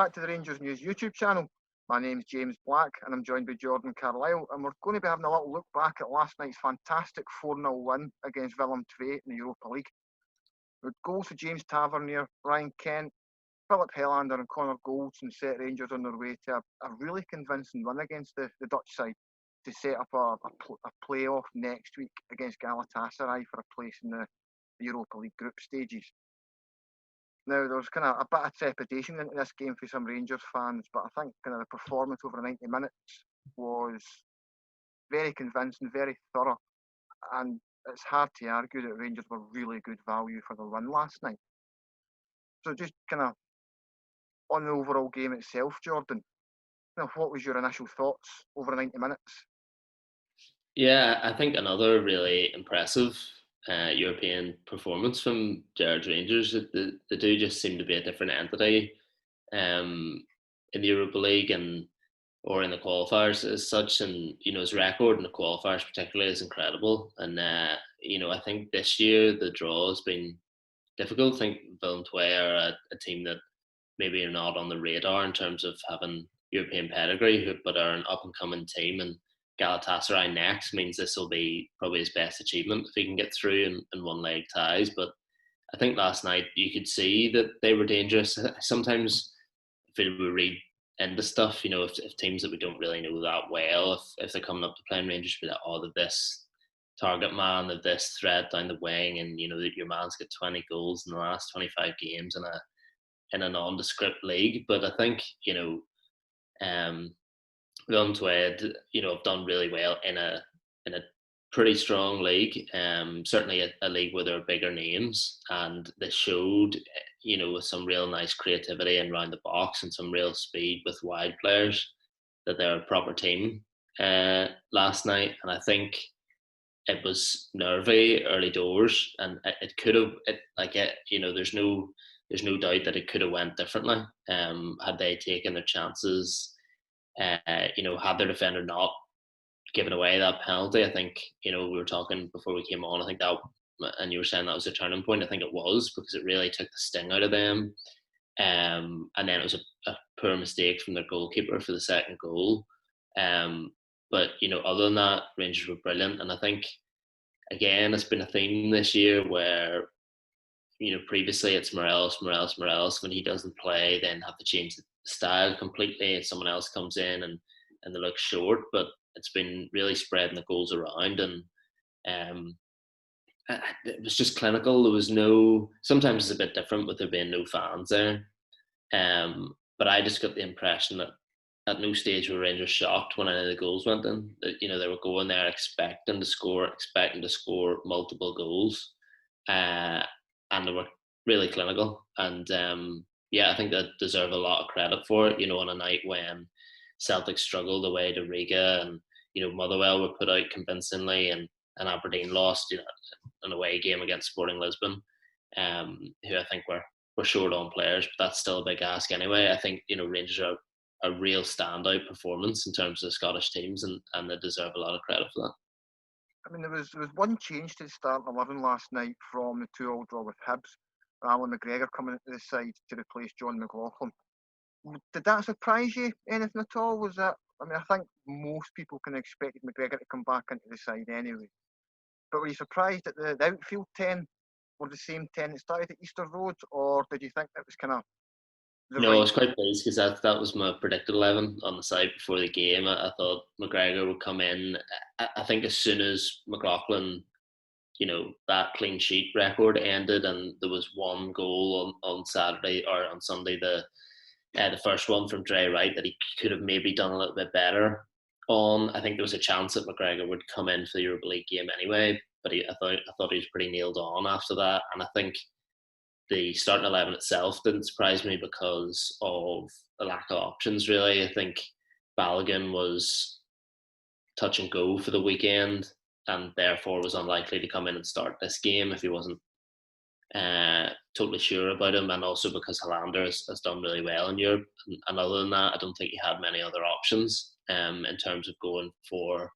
back to the Rangers News YouTube channel. My name's James Black and I'm joined by Jordan Carlisle, and we're going to be having a little look back at last night's fantastic 4-0 win against Willem II in the Europa League. With goals for James Tavernier, Ryan Kent, Philip Helander and Connor Goldson set Rangers on their way to a really convincing win against the Dutch side to set up a playoff next week against Galatasaray for a place in the Europa League group stages. Now, there was kind of a bit of trepidation into this game for some Rangers fans, but I think kind of the performance over 90 minutes was very convincing, very thorough, and it's hard to argue that Rangers were really good value for the win last night. So just kind of on the overall game itself, Jordan, what was your initial thoughts over 90 minutes? Yeah, I think another really impressive European performance from Gers Rangers. They do just seem to be a different entity in the Europa League or in the qualifiers as such. And his record in the qualifiers particularly is incredible. And I think this year the draw has been difficult. I think Willem II are a team that maybe are not on the radar in terms of having European pedigree, but are an up and coming team. And Galatasaray next means this will be probably his best achievement if he can get through in one leg ties. But I think last night you could see that they were dangerous. Sometimes if we read into stuff, if teams that we don't really know that well, if they're coming up to playing Rangers, be like, oh, they've this target man, they've this threat down the wing, and that your man's got 20 goals in the last 25 games in a nondescript league. But I think Willem II have done really well in a pretty strong league. Certainly a league where there are bigger names, and they showed with some real nice creativity and around the box and some real speed with wide players that they're a proper team last night. And I think it was nervy early doors, and it could have there's no doubt that it could have went differently had they taken their chances. Had their defender not given away that penalty. I think we were talking before we came on, I think that, and you were saying that was a turning point. I think it was, because it really took the sting out of them, and then it was a poor mistake from their goalkeeper for the second goal. But other than that, Rangers were brilliant. And I think again it's been a theme this year where previously it's Morelos when he doesn't play, then have to change the style completely, and someone else comes in and they look short. But it's been really spreading the goals around, and it was just clinical. There was sometimes it's a bit different with there being no fans there, but I just got the impression that at no stage were Rangers shocked when any of the goals went in. That they were going there expecting to score multiple goals, and they were really clinical. And I think they deserve a lot of credit for it. On a night when Celtic struggled away to Riga, and Motherwell were put out convincingly, and Aberdeen lost an away game against Sporting Lisbon, who I think were short on players, but that's still a big ask anyway. I think Rangers are a real standout performance in terms of the Scottish teams, and they deserve a lot of credit for that. I mean, there was one change to the starting 11 last night from the 2-2 draw with Hibs. Alan McGregor coming into the side to replace John McLaughlin. Did that surprise you anything at all? Was that? I mean, I think most people can expect McGregor to come back into the side anyway. But were you surprised that the outfield 10 were the same 10 that started at Easter Road, or did you think that was kind of No, I was quite pleased because that was my predicted 11 on the side before the game. I thought McGregor would come in. I think as soon as McLaughlin, that clean sheet record ended, and there was one goal on Saturday or on Sunday, the first one from Dre Wright, that he could have maybe done a little bit better on. I think there was a chance that McGregor would come in for the Europa League game anyway, but I thought he was pretty nailed on after that. And I think the starting 11 itself didn't surprise me because of the lack of options, really. I think Balogun was touch and go for the weekend, and therefore was unlikely to come in and start this game if he wasn't totally sure about him, and also because Helander has done really well in Europe. And other than that, I don't think he had many other options in terms of going for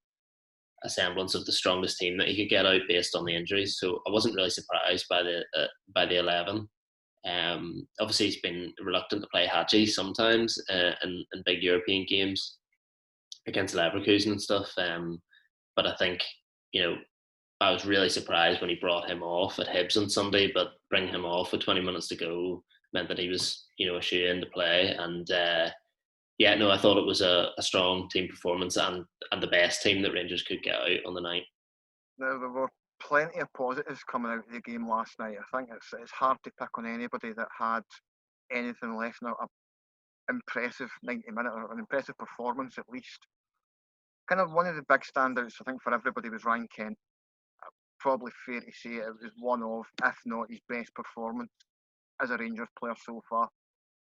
a semblance of the strongest team that he could get out based on the injuries. So I wasn't really surprised by the 11. Obviously, he's been reluctant to play Haji sometimes in big European games against Leverkusen and stuff. But I think, I was really surprised when he brought him off at Hibs on Sunday, but bringing him off with 20 minutes to go meant that he was, a shoe in to play. And I thought it was a strong team performance and the best team that Rangers could get out on the night. There were plenty of positives coming out of the game last night. I think it's hard to pick on anybody that had anything less than an impressive 90-minute or an impressive performance at least. Kind of one of the big standouts, I think, for everybody was Ryan Kent. Probably fair to say it was one of, if not his best performance as a Rangers player so far.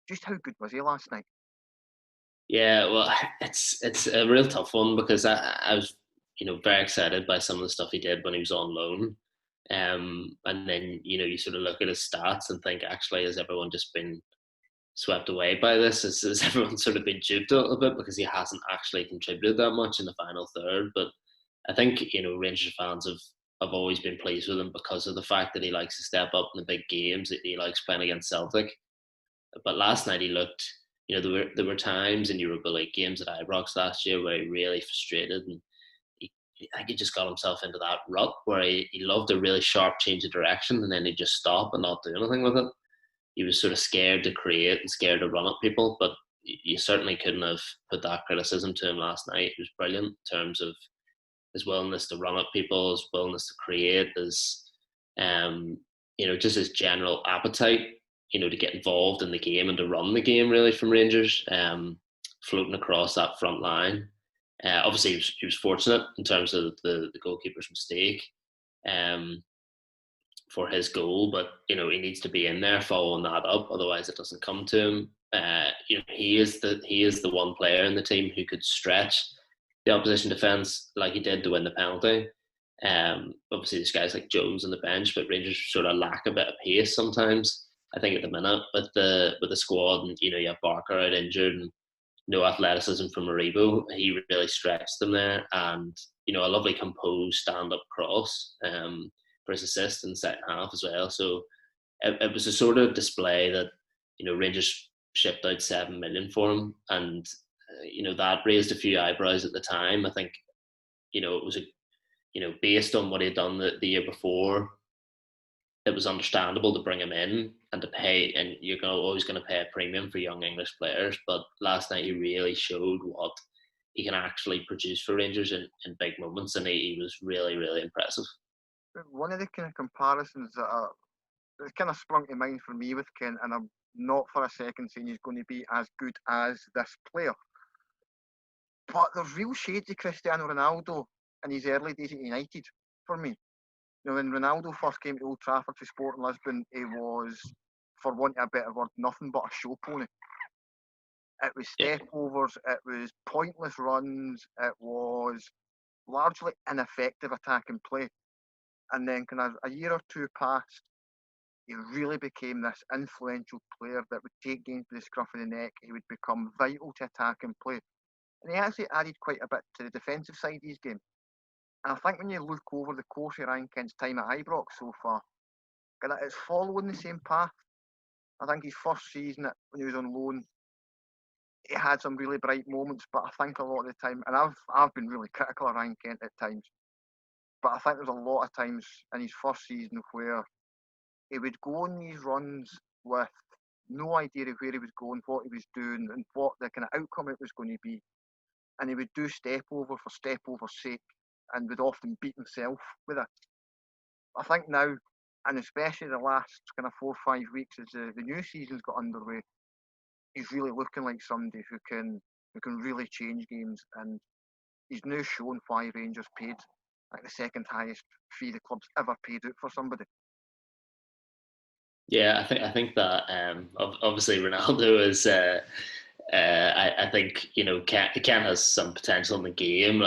Just how good was he last night? Yeah, well, it's a real tough one because I was, very excited by some of the stuff he did when he was on loan. And then, you sort of look at his stats and think, actually, has everyone just been swept away by this? Has everyone sort of been duped a little bit because he hasn't actually contributed that much in the final third? But I think, Rangers fans have always been pleased with him because of the fact that he likes to step up in the big games, that he likes playing against Celtic. But last night he looked, there were times in Europa League games at Ibrox last year where he really frustrated, and I think he just got himself into that rut where he loved a really sharp change of direction and then he'd just stop and not do anything with it. He was sort of scared to create and scared to run at people, but you certainly couldn't have put that criticism to him last night. It was brilliant in terms of his willingness to run at people, his willingness to create, his just his general appetite, to get involved in the game and to run the game really from Rangers, floating across that front line. Obviously, he was fortunate in terms of the goalkeeper's mistake for his goal, but he needs to be in there following that up. Otherwise, it doesn't come to him. He is the one player in the team who could stretch the opposition defence like he did to win the penalty. Obviously, there's guys like Jones on the bench, but Rangers sort of lack a bit of pace sometimes. I think at the minute with the squad, and you have Barker out injured and no athleticism from Maribo, he really stretched them there, and a lovely composed stand-up cross for his assist in the second half as well. So it was a sort of display that Rangers shipped out 7 million for him, and that raised a few eyebrows at the time. I think it was based on what he had done the year before, it was understandable to bring him in and to pay, and you're always going to pay a premium for young English players. But last night he really showed what he can actually produce for Rangers in big moments, and he was really, really impressive. One of the kind of comparisons that kind of sprung to mind for me with Kent, and I'm not for a second saying he's going to be as good as this player, but there's real shades of Cristiano Ronaldo in his early days at United for me. When Ronaldo first came to Old Trafford to Sporting Lisbon, he was, for want of a better word, nothing but a show pony. It was step overs, it was pointless runs, it was largely ineffective attacking play. And then kind of a year or two passed, he really became this influential player that would take games to the scruff of the neck. He would become vital to attacking play. And he actually added quite a bit to the defensive side of his game. And I think when you look over the course of Ryan Kent's time at Ibrox so far, it's following the same path. I think his first season when he was on loan, he had some really bright moments, but I think a lot of the time, and I've been really critical of Ryan Kent at times, but I think there's a lot of times in his first season where he would go on these runs with no idea of where he was going, what he was doing, and what the kind of outcome it was going to be. And he would do step over for step over's sake, and would often beat himself with it. I think now, and especially the last kind of 4 or 5 weeks as the new season's got underway, he's really looking like somebody who can really change games, and he's now shown why Rangers paid like the second highest fee the club's ever paid out for somebody. Yeah, I think that obviously Ronaldo is. I think Ken has some potential in the game,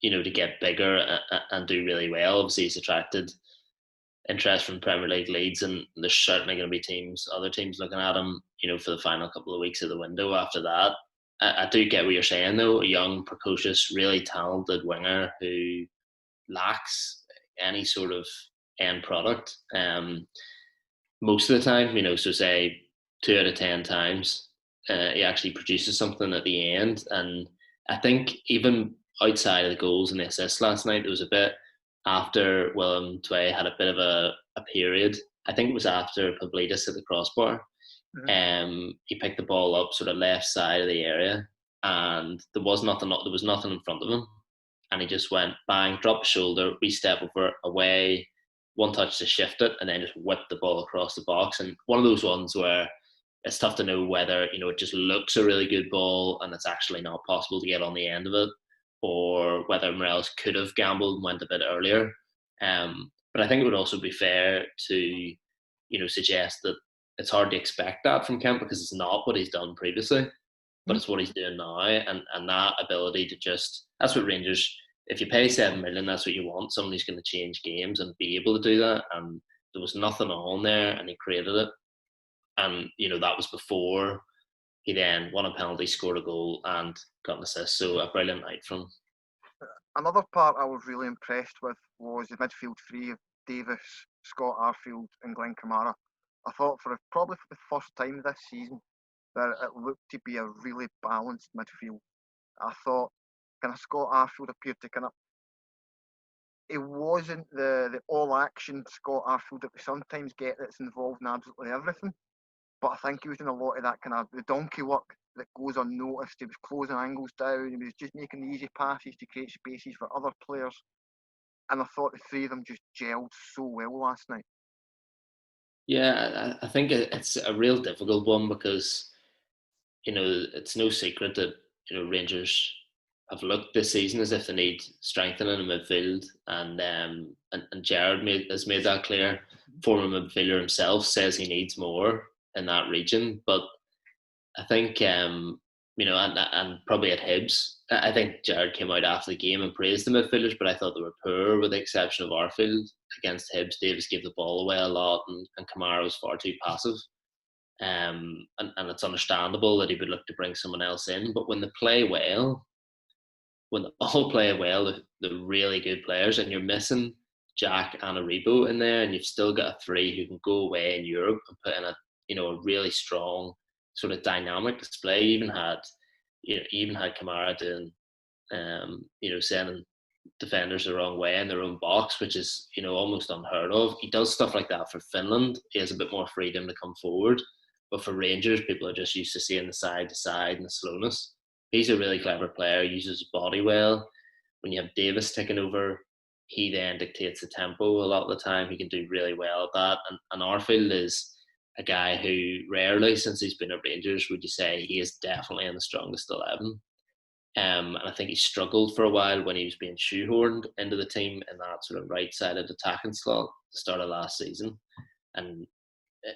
to get bigger and do really well. Obviously, he's attracted interest from Premier League leads, and there's certainly going to be other teams looking at him, for the final couple of weeks of the window after that. I do get what you're saying, though. A young, precocious, really talented winger who lacks any sort of end product. most of the time, so say 2 out of 10 times, he actually produces something at the end. And I think even outside of the goals and the assists last night, it was a bit after Willem II had a bit of a period. I think it was after Pavlidis at the crossbar. Mhm. He picked the ball up sort of left side of the area, and there was nothing. There was nothing in front of him, and he just went bang, dropped his shoulder, re-step over, away, one touch to shift it, and then just whipped the ball across the box. And one of those ones where it's tough to know whether it just looks a really good ball and it's actually not possible to get on the end of it, or whether Morelos could have gambled and went a bit earlier. But I think it would also be fair to suggest that it's hard to expect that from Kemp because it's not what he's done previously, but Mhm. it's what he's doing now, and that ability to that's what Rangers. If you pay 7 million, that's what you want. Someone who's going to change games and be able to do that. And there was nothing on there, and he created it. And that was before he then won a penalty, scored a goal, and got an assist. So a brilliant night from him. Another part I was really impressed with was the midfield three of Davis, Scott Arfield, and Glenn Kamara. I thought probably for the first time this season that it looked to be a really balanced midfield. I thought kind of Scott Arfield appeared to kind of it wasn't the all action Scott Arfield that we sometimes get that's involved in absolutely everything. But I think he was doing a lot of that kind of the donkey work that goes unnoticed. He was closing angles down. He was just making the easy passes to create spaces for other players. And I thought the three of them just gelled so well last night. Yeah, I think it's a real difficult one because it's no secret that Rangers have looked this season as if they need strengthening in midfield, and Jared has made that clear. Former midfielder himself says he needs more in that region, but I think and probably at Hibs, I think Jared came out after the game and praised the midfielders, but I thought they were poor with the exception of Arfield against Hibs. Davis gave the ball away a lot, and Kamara was far too passive. And it's understandable that he would look to bring someone else in. But when they play well, when they all play well, the really good players, and you're missing Jack and Aribo in there, and you've still got a three who can go away in Europe and put in a really strong sort of dynamic display. Even had Kamara doing sending defenders the wrong way in their own box, which is almost unheard of. He does stuff like that for Finland. He has a bit more freedom to come forward, but for Rangers, people are just used to seeing the side to side and the slowness. He's a really clever player. Uses his body well. When you have Davis taking over, he then dictates the tempo a lot of the time. He can do really well at that. And Arfield is a guy who rarely, since he's been at Rangers, would you say he is definitely in the strongest 11. And I think he struggled for a while when he was being shoehorned into the team in that sort of right-sided attacking slot at the start of last season. And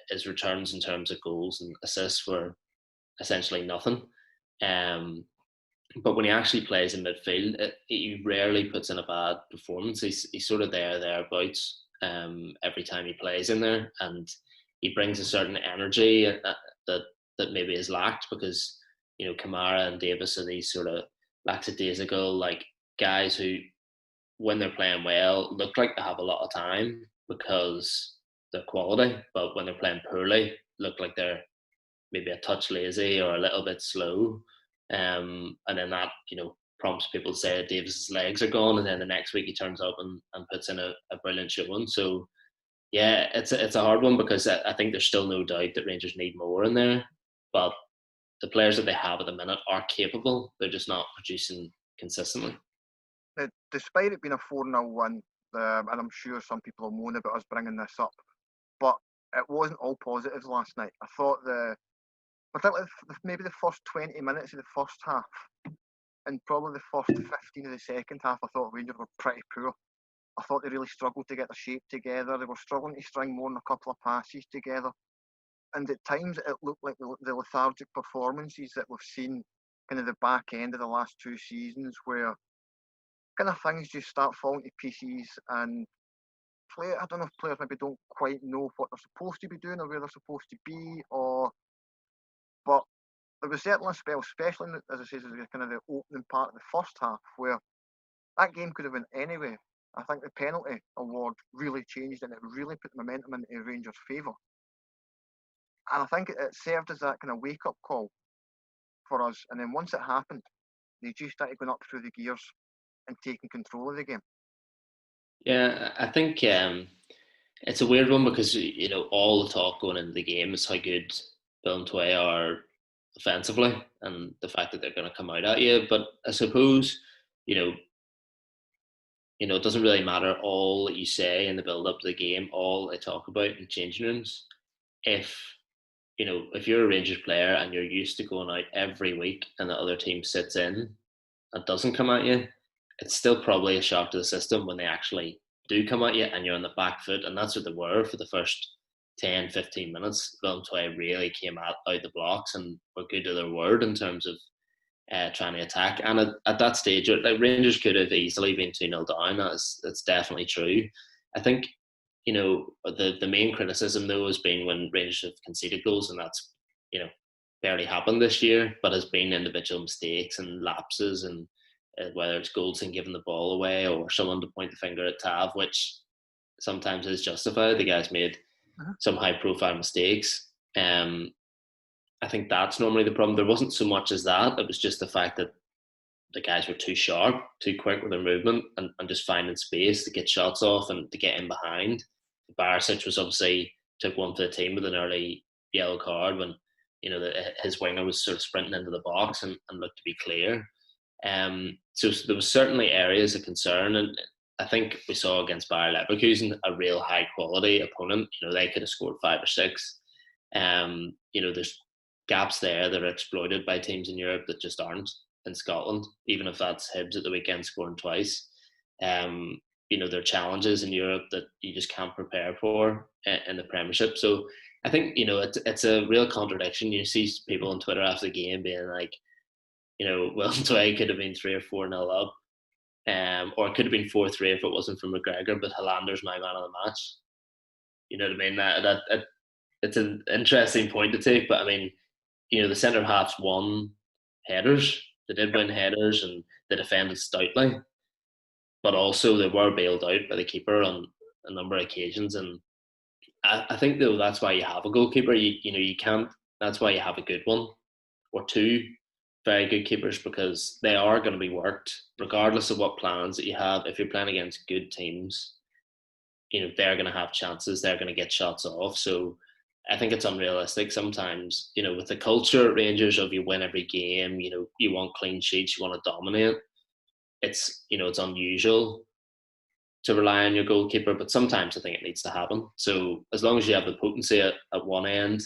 his returns in terms of goals and assists were essentially nothing. But when he actually plays in midfield, he rarely puts in a bad performance. He's sort of thereabouts every time he plays in there, and he brings a certain energy that maybe is lacked because Kamara and Davis are these sort of lackadaisical like guys who, when they're playing well, look like they have a lot of time because they're quality, but when they're playing poorly, look like they're maybe a touch lazy or a little bit slow. And then that, prompts people to say that Davis's legs are gone, and then the next week he turns up and puts in a brilliant showing. So yeah, it's a hard one because I think there's still no doubt that Rangers need more in there, but the players that they have at the minute are capable. They're just not producing consistently. Now, despite it being a 4-0 win, and I'm sure some people will moan about us bringing this up, but it wasn't all positives last night. I thought particularly maybe the first 20 minutes of the first half and probably the first 15 of the second half, I thought Rangers were pretty poor. I thought they really struggled to get their shape together. They were struggling to string more than a couple of passes together. And at times it looked like the lethargic performances that we've seen kind of the back end of the last two seasons where kind of things just start falling to pieces and I don't know if players maybe don't quite know what they're supposed to be doing or where they're supposed to be, but there was certainly a spell, especially as I say, kind of the opening part of the first half where that game could have went anyway. I think the penalty award really changed and it really put the momentum into Rangers' favour. And I think it served as that kind of wake-up call for us. And then once it happened, they just started going up through the gears and taking control of the game. Yeah, I think it's a weird one because all the talk going into the game is how good Willem II are offensively and the fact that they're going to come out at you. But I suppose you know it doesn't really matter all that you say in the build up to the game, all they talk about in changing rooms. If if you're a Rangers player and you're used to going out every week and the other team sits in and doesn't come at you, it's still probably a shock to the system when they actually do come at you and you're on the back foot. And that's what they were for the first 10, 15 minutes. Willem II really came out the blocks and were good to their word in terms of trying to attack. And at that stage, like Rangers could have easily been 2-0 down. That's definitely true. I think the main criticism though has been when Rangers have conceded goals, and that's barely happened this year, but has been individual mistakes and lapses, and whether it's Goldson giving the ball away or someone to point the finger at Tav, which sometimes is justified. The guy's made some high profile mistakes. I think that's normally the problem. There wasn't so much as that. It was just the fact that the guys were too sharp, too quick with their movement, and just finding space to get shots off and to get in behind. Barisic was obviously took one for the team with an early yellow card when his winger was sort of sprinting into the box and looked to be clear. So there was certainly areas of concern, and I think we saw against Bayer Leverkusen a real high quality opponent. They could have scored 5 or 6. There's gaps there that are exploited by teams in Europe that just aren't in Scotland, even if that's Hibs at the weekend scoring twice. There are challenges in Europe that you just can't prepare for in the Premiership. So I think it's a real contradiction. You see people on Twitter after the game being like, Willem II could have been 3 or 4-0 up, or it could have been 4-3 if it wasn't for McGregor. But Hollander's my man of the match. You know what I mean? That it's an interesting point to take, but I mean, the centre halves won headers. They did win headers, and they defended stoutly. But also, they were bailed out by the keeper on a number of occasions. And I think though that's why you have a goalkeeper. You can't. That's why you have a good one or two very good keepers, because they are going to be worked regardless of what plans that you have. If you're playing against good teams, they're going to have chances. They're going to get shots off. So I think it's unrealistic sometimes, with the culture at Rangers of you win every game, you want clean sheets, you want to dominate. It's unusual to rely on your goalkeeper, but sometimes I think it needs to happen. So as long as you have the potency at one end,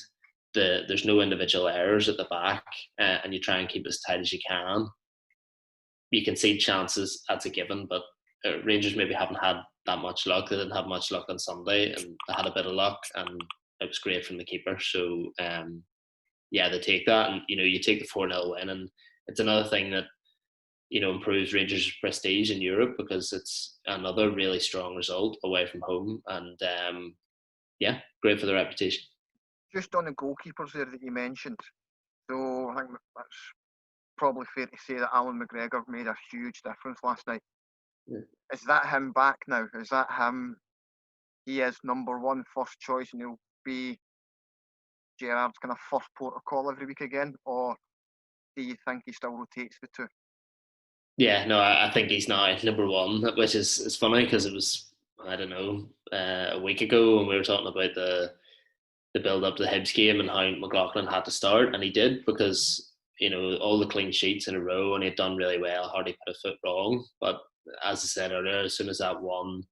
there's no individual errors at the back, and you try and keep as tight as you can, you can see chances as a given. But Rangers maybe haven't had that much luck. They didn't have much luck on Sunday, and they had a bit of luck, and it was great from the keeper. So they take that, and you take the 4-0 win, and it's another thing that improves Rangers' prestige in Europe, because it's another really strong result away from home, and great for the reputation. Just on the goalkeepers there that you mentioned, so I think that's probably fair to say that Alan McGregor made a huge difference last night. Yeah. Is that him back now? Is that him? He is number one, first choice, and he'll be Gerrard's kind of first port of call every week again? Or do you think he still rotates the two? Yeah, no, I think he's now number one, which is funny because it was, I don't know, a week ago when we were talking about the build up to the Hibs game and how McLaughlin had to start, and he did, because all the clean sheets in a row, and he'd done really well, hardly put a foot wrong. But as I said earlier, as soon as that one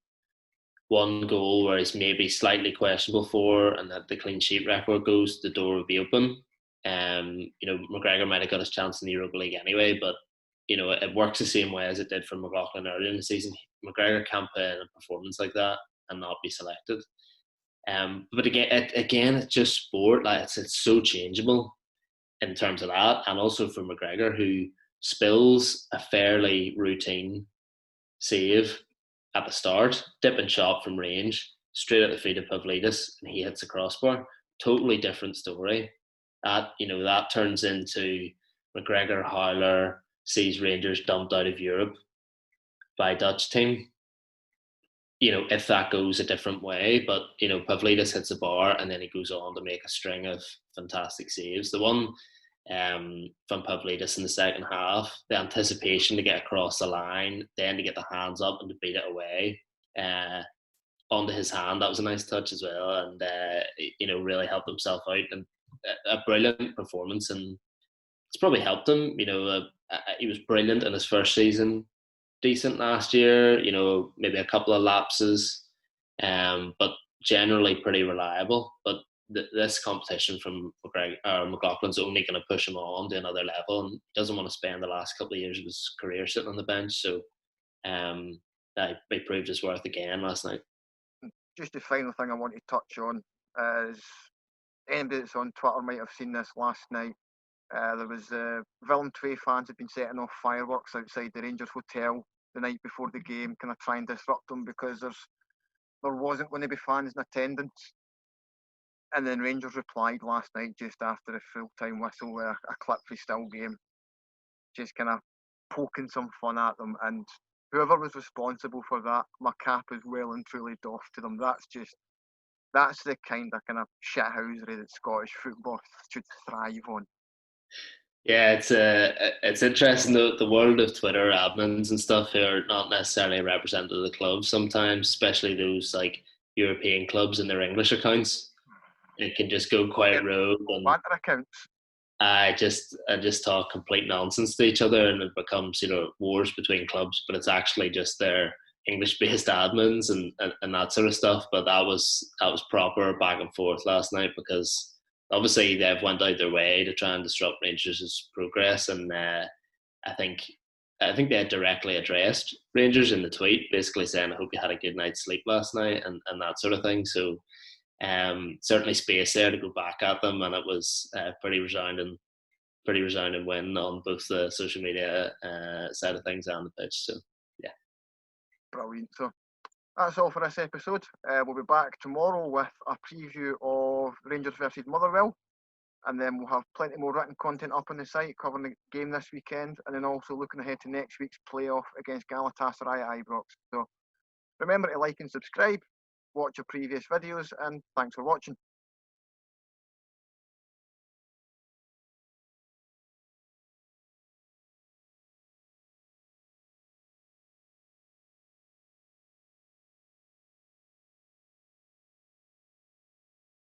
goal where he's maybe slightly questionable for, and that the clean sheet record goes, the door would be open. McGregor might have got his chance in the Europa League anyway, but it works the same way as it did for McLaughlin earlier in the season. McGregor can't put in a performance like that and not be selected. But again, it's just sport. Like it's so changeable in terms of that, and also for McGregor, who spills a fairly routine save at the start, dip and shot from range, straight at the feet of Pavlidis, and he hits the crossbar. Totally different story. That turns into McGregor howler sees Rangers dumped out of Europe by a Dutch team. if that goes a different way. But Pavlidis hits a bar and then he goes on to make a string of fantastic saves. The one from Pavlidis in the second half, the anticipation to get across the line, then to get the hands up and to beat it away onto his hand, that was a nice touch as well, and really helped himself out, and a brilliant performance, and it's probably helped him. He was brilliant in his first season, decent last year. Maybe a couple of lapses, but generally pretty reliable. But this competition from McLaughlin's only going to push him on to another level, and he doesn't want to spend the last couple of years of his career sitting on the bench. So he proved his worth again last night. Just the final thing I want to touch on is anybody that's on Twitter might have seen this last night. There was Willem II fans had been setting off fireworks outside the Rangers hotel the night before the game, kind of trying to disrupt them because there wasn't going to be fans in attendance. And then Rangers replied last night just after the full-time whistle with a clip-free still game, just kind of poking some fun at them. And whoever was responsible for that, my cap is well and truly doffed to them. That's the kind of shithousery that Scottish football should thrive on. Yeah, it's interesting the world of Twitter admins and stuff who are not necessarily representative of the clubs sometimes, especially those like European clubs and their English accounts. It can just go quite rogue, and banter accounts. I just talk complete nonsense to each other, and it becomes wars between clubs, but it's actually just their English-based admins and that sort of stuff. But that was proper back and forth last night, because obviously they've went out their way to try and disrupt Rangers' progress, and I think they had directly addressed Rangers in the tweet, basically saying, "I hope you had a good night's sleep last night," and that sort of thing. So certainly space there to go back at them, and it was pretty resounding win on both the social media side of things and the pitch. So yeah, brilliant. So that's all for this episode. We'll be back tomorrow with a preview of Rangers versus Motherwell, and then we'll have plenty more written content up on the site covering the game this weekend, and then also looking ahead to next week's playoff against Galatasaray at Ibrox. So remember to like and subscribe, watch your previous videos, and thanks for watching.